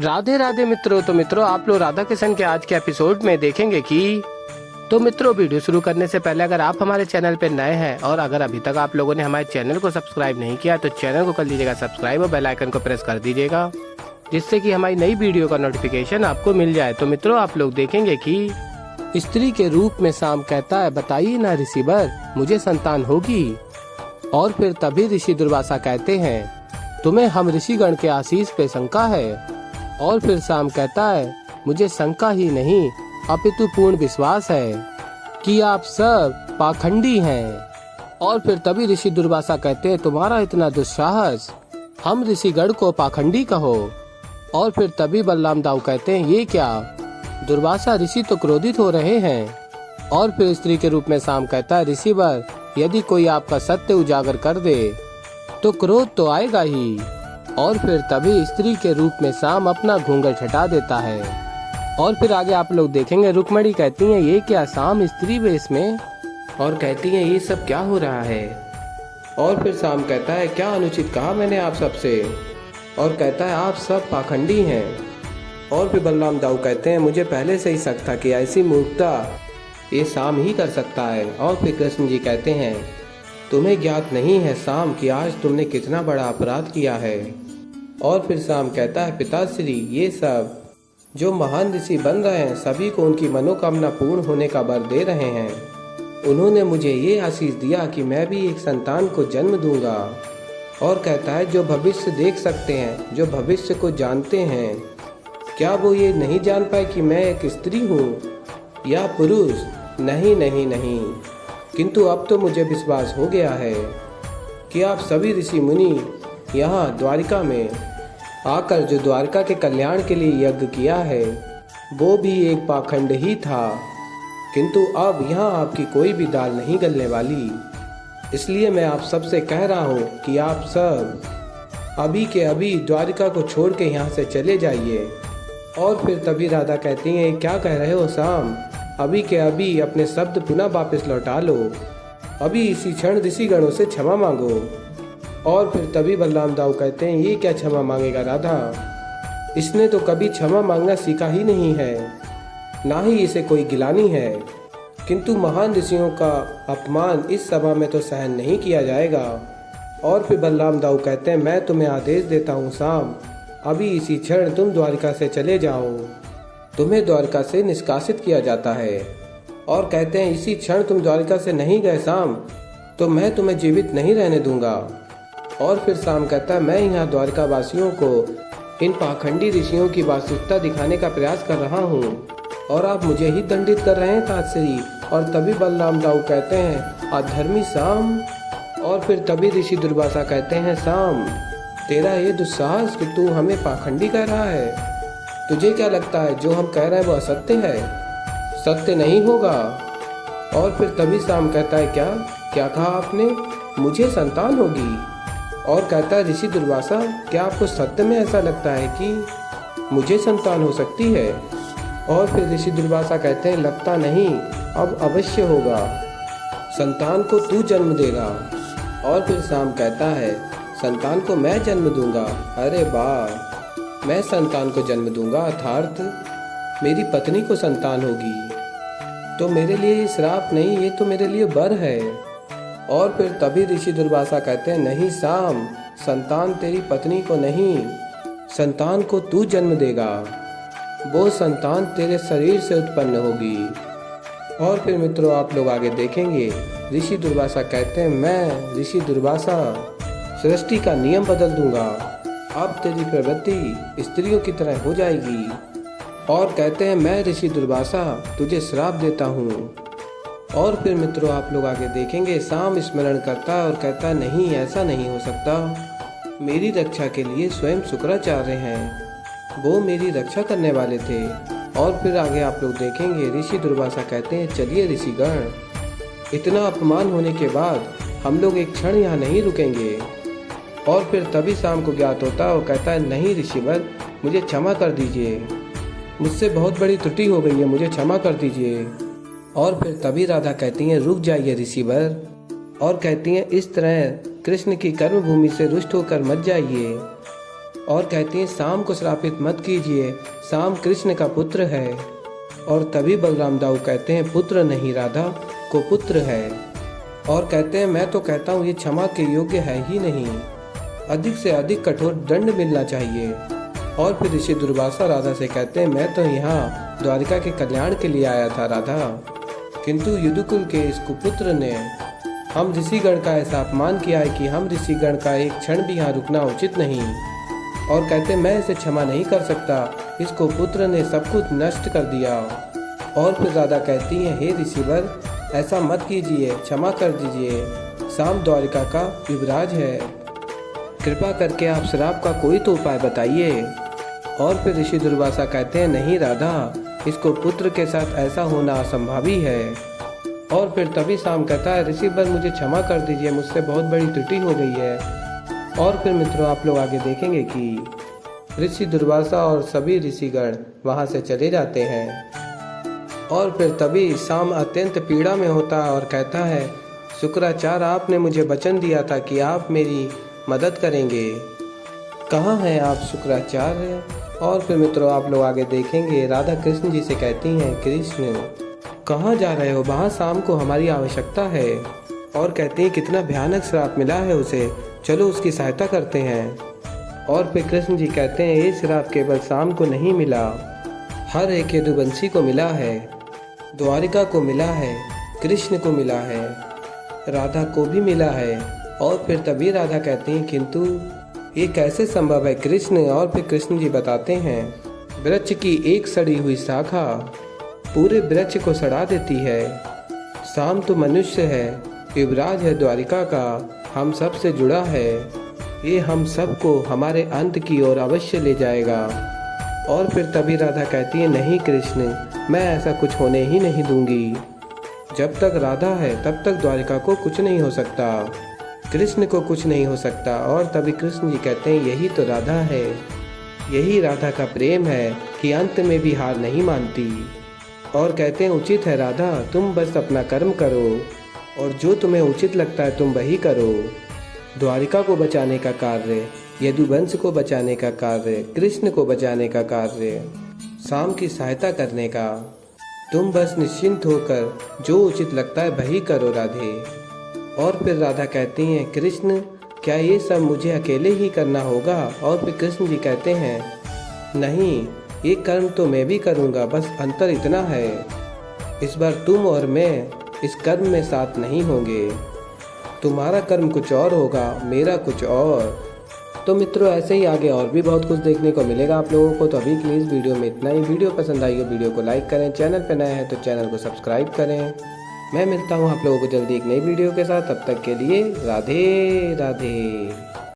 राधे राधे मित्रों। तो मित्रों आप लोग राधा किशन के आज के एपिसोड में देखेंगे कि तो मित्रों वीडियो शुरू करने से पहले अगर आप हमारे चैनल पर नए हैं और अगर अभी तक आप लोगों ने हमारे चैनल को सब्सक्राइब नहीं किया तो चैनल को कर लीजिएगा सब्सक्राइब और बेल आइकन को प्रेस कर दीजिएगा, जिससे कि हमारी नई वीडियो का नोटिफिकेशन आपको मिल जाए। तो मित्रों आप लोग देखेंगे कि स्त्री के रूप में शाम कहता है, बताइए ना ऋषिवर, मुझे संतान होगी? और फिर तभी ऋषि दुर्वासा कहते हैं, तुम्हें हम ऋषिगण के आशीष पे शंका है? और फिर शाम कहता है, मुझे शंका ही नहीं अपितु पूर्ण विश्वास है कि आप सब पाखंडी हैं। और फिर तभी ऋषि दुर्वासा कहते हैं, तुम्हारा इतना दुस्साहस, हम ऋषिगण को पाखंडी कहो? और फिर तभी बलराम दाऊ कहते हैं, ये क्या? दुर्वासा ऋषि तो क्रोधित हो रहे हैं। और फिर स्त्री के रूप में शाम कहता है, ऋषिवर, यदि कोई आपका सत्य उजागर कर दे तो क्रोध तो आएगा ही। और फिर तभी स्त्री के रूप में शाम अपना घूंघट हटा देता है। और फिर आगे आप लोग देखेंगे रुक्मणी कहती हैं, ये क्या शाम स्त्री वेश में? और कहती हैं, ये सब क्या हो रहा है? और फिर शाम कहता है, क्या अनुचित कहा मैंने आप सबसे? और कहता है, आप सब पाखंडी हैं। और फिर बलराम दाऊ कहते हैं, मुझे पहले से ही शक था कि ऐसी मूर्खता ये शाम ही कर सकता है। और फिर कृष्ण जी कहते हैं, तुम्हें ज्ञात नहीं है शाम कि आज तुमने कितना बड़ा अपराध किया है। और फिर शाम कहता है, पिताश्री, ये सब जो महान ऋषि बन रहे हैं सभी को उनकी मनोकामना पूर्ण होने का वर दे रहे हैं। उन्होंने मुझे ये आशीष दिया कि मैं भी एक संतान को जन्म दूंगा। और कहता है, जो भविष्य देख सकते हैं, जो भविष्य को जानते हैं, क्या वो ये नहीं जान पाए कि मैं एक स्त्री हूँ या पुरुष? नहीं नहीं नहीं, किंतु अब तो मुझे विश्वास हो गया है कि आप सभी ऋषि मुनि यहाँ द्वारिका में आकर जो द्वारका के कल्याण के लिए यज्ञ किया है वो भी एक पाखंड ही था। किंतु अब यहाँ आपकी कोई भी दाल नहीं गलने वाली। इसलिए मैं आप सबसे कह रहा हूँ कि आप सब अभी के अभी द्वारिका को छोड़ के यहाँ से चले जाइए। और फिर तभी राधा कहती हैं, क्या कह रहे हो शाम? अभी के अभी अपने शब्द पुनः वापस लौटा लो। अभी इसी क्षण ऋषिगणों से क्षमा मांगो। और फिर तभी बलराम दाऊ कहते हैं, ये क्या क्षमा मांगेगा राधा? इसने तो कभी क्षमा मांगना सीखा ही नहीं है, ना ही इसे कोई गिलानी है। किंतु महान ऋषियों का अपमान इस सभा में तो सहन नहीं किया जाएगा। और फिर बलराम दाऊ कहते हैं, मैं तुम्हें आदेश देता हूँ शाम, अभी इसी क्षण तुम द्वारिका से चले जाओ। तुम्हें द्वारिका से निष्कासित किया जाता है। और कहते हैं, इसी क्षण तुम द्वारिका से नहीं गए शाम तो मैं तुम्हें जीवित नहीं रहने दूंगा। और फिर शाम कहता है, मैं यहाँ द्वारिका वासियों को इन पाखंडी ऋषियों की वास्तविकता दिखाने का प्रयास कर रहा हूँ और आप मुझे ही दंडित कर रहे हैं तात्सरी। और तभी बलराम दाऊ कहते हैं, अधर्मी शाम। और फिर तभी ऋषि दुर्वासा कहते हैं, शाम, तेरा ये दुस्साहस कि तू हमें पाखंडी कह रहा है? तुझे क्या लगता है जो हम कह रहे हैं वो असत्य है? सत्य नहीं होगा। और फिर तभी शाम कहता है, क्या क्या कहा आपने? मुझे संतान होगी? और कहता है, ऋषि दुर्वासा, क्या आपको सत्य में ऐसा लगता है कि मुझे संतान हो सकती है? और फिर ऋषि दुर्वासा कहते हैं, लगता नहीं, अब अवश्य होगा। संतान को तू जन्म देगा। और फिर शाम कहता है, संतान को मैं जन्म दूंगा? अरे वाह, मैं संतान को जन्म दूंगा अर्थात मेरी पत्नी को संतान होगी। तो मेरे लिए ये श्राप नहीं, ये तो मेरे लिए वर है। और फिर तभी ऋषि दुर्वासा कहते हैं, नहीं शाम, संतान तेरी पत्नी को नहीं, संतान को तू जन्म देगा। वो संतान तेरे शरीर से उत्पन्न होगी। और फिर मित्रों आप लोग आगे देखेंगे ऋषि दुर्वासा कहते हैं, मैं ऋषि दुर्वासा सृष्टि का नियम बदल दूंगा। अब तेरी प्रवृत्ति स्त्रियों की तरह हो जाएगी। और कहते हैं, मैं ऋषि दुर्वासा तुझे श्राप देता हूँ। और फिर मित्रों आप लोग आगे देखेंगे शाम स्मरण करता है और कहता है, नहीं, ऐसा नहीं हो सकता। मेरी रक्षा के लिए स्वयं शुक्राचार्य हैं, वो मेरी रक्षा करने वाले थे। और फिर आगे आप लोग देखेंगे ऋषि दुर्वासा कहते हैं, चलिए ऋषिगण, इतना अपमान होने के बाद हम लोग एक क्षण यहाँ नहीं रुकेंगे। और फिर तभी शाम को ज्ञात होता है और कहता है, नहीं ऋषिवर, मुझे क्षमा कर दीजिए, मुझसे बहुत बड़ी त्रुटि हो गई है, मुझे क्षमा कर दीजिए। और फिर तभी राधा कहती हैं, रुक जाइए ऋषिवर। और कहती हैं, इस तरह कृष्ण की कर्म भूमि से रुष्ट होकर मत जाइए। और कहती हैं शाम को श्रापित मत कीजिए, शाम कृष्ण का पुत्र है। और तभी बलराम दाऊ कहते हैं पुत्र नहीं, राधा को पुत्र है। और कहते हैं मैं तो कहता हूँ ये क्षमा के योग्य है ही नहीं, अधिक से अधिक कठोर दंड मिलना चाहिए। और फिर ऋषि दुर्वासा राधा से कहते हैं मैं तो यहाँ द्वारिका के कल्याण के लिए आया था राधा, किंतु युदुकुल के इस कुपुत्र ने हम ऋषिगण का ऐसा अपमान किया है कि हम ऋषिगण का एक क्षण भी यहाँ रुकना उचित नहीं। और कहते मैं इसे क्षमा नहीं कर सकता, इस कुपुत्र ने सब कुछ नष्ट कर दिया। और फिर राधा कहती हैं हे ऋषिवर ऐसा मत कीजिए, क्षमा कर दीजिए, शाम द्वारिका का युवराज है, कृपा करके आप श्राप का कोई तो उपाय बताइए। और फिर ऋषि दुर्वासा कहते हैं नहीं राधा, इसको पुत्र के साथ ऐसा होना असंभावी है। और फिर तभी शाम कहता है ऋषिवर मुझे क्षमा कर दीजिए, मुझसे बहुत बड़ी त्रुटि हो गई है। और फिर मित्रों आप लोग आगे देखेंगे कि ऋषि दुर्वासा और सभी ऋषिगण वहाँ से चले जाते हैं। और फिर तभी शाम अत्यंत पीड़ा में होता है और कहता है शुक्राचार्य आपने मुझे वचन दिया था कि आप मेरी मदद करेंगे, कहाँ हैं आप शुक्राचार्य। और फिर मित्रों आप लोग आगे देखेंगे राधा कृष्ण जी से कहती हैं कृष्ण कहाँ जा रहे हो, वहाँ शाम को हमारी आवश्यकता है। और कहती हैं कितना भयानक श्राप मिला है उसे, चलो उसकी सहायता करते हैं। और फिर कृष्ण जी कहते हैं ये श्राप केवल शाम को नहीं मिला, हर एक यदुवंशी को मिला है, द्वारिका को मिला है, कृष्ण को मिला है, राधा को भी मिला है। और फिर तभी राधा कहती हैं किंतु ये कैसे संभव है कृष्ण। और फिर कृष्ण जी बताते हैं वृक्ष की एक सड़ी हुई शाखा पूरे वृक्ष को सड़ा देती है, शाम तो मनुष्य है, युवराज है द्वारिका का, हम सब से जुड़ा है, ये हम सबको हमारे अंत की ओर अवश्य ले जाएगा। और फिर तभी राधा कहती है नहीं कृष्ण मैं ऐसा कुछ होने ही नहीं दूंगी, जब तक राधा है तब तक द्वारिका को कुछ नहीं हो सकता, कृष्ण को कुछ नहीं हो सकता। और तभी कृष्ण जी कहते हैं यही तो राधा है, यही राधा का प्रेम है कि अंत में भी हार नहीं मानती। और कहते हैं उचित है राधा तुम बस अपना कर्म करो और जो तुम्हें उचित लगता है तुम वही करो, द्वारिका को बचाने का कार्य, यदुवंश को बचाने का कार्य, कृष्ण को बचाने का कार्य, शाम की सहायता करने का, तुम बस निश्चिंत होकर जो उचित लगता है वही करो राधे। और फिर राधा कहती हैं कृष्ण क्या ये सब मुझे अकेले ही करना होगा। और फिर कृष्ण जी कहते हैं नहीं ये कर्म तो मैं भी करूँगा, बस अंतर इतना है इस बार तुम और मैं इस कर्म में साथ नहीं होंगे, तुम्हारा कर्म कुछ और होगा, मेरा कुछ और। तो मित्रों ऐसे ही आगे और भी बहुत कुछ देखने को मिलेगा आप लोगों को। तो अभी के लिए इस वीडियो में इतना ही। वीडियो पसंद आई हो वीडियो को लाइक करें, चैनल पर नए हैं तो चैनल को सब्सक्राइब करें। मैं मिलता हूँ आप लोगों को जल्दी एक नई वीडियो के साथ, तब तक के लिए राधे राधे।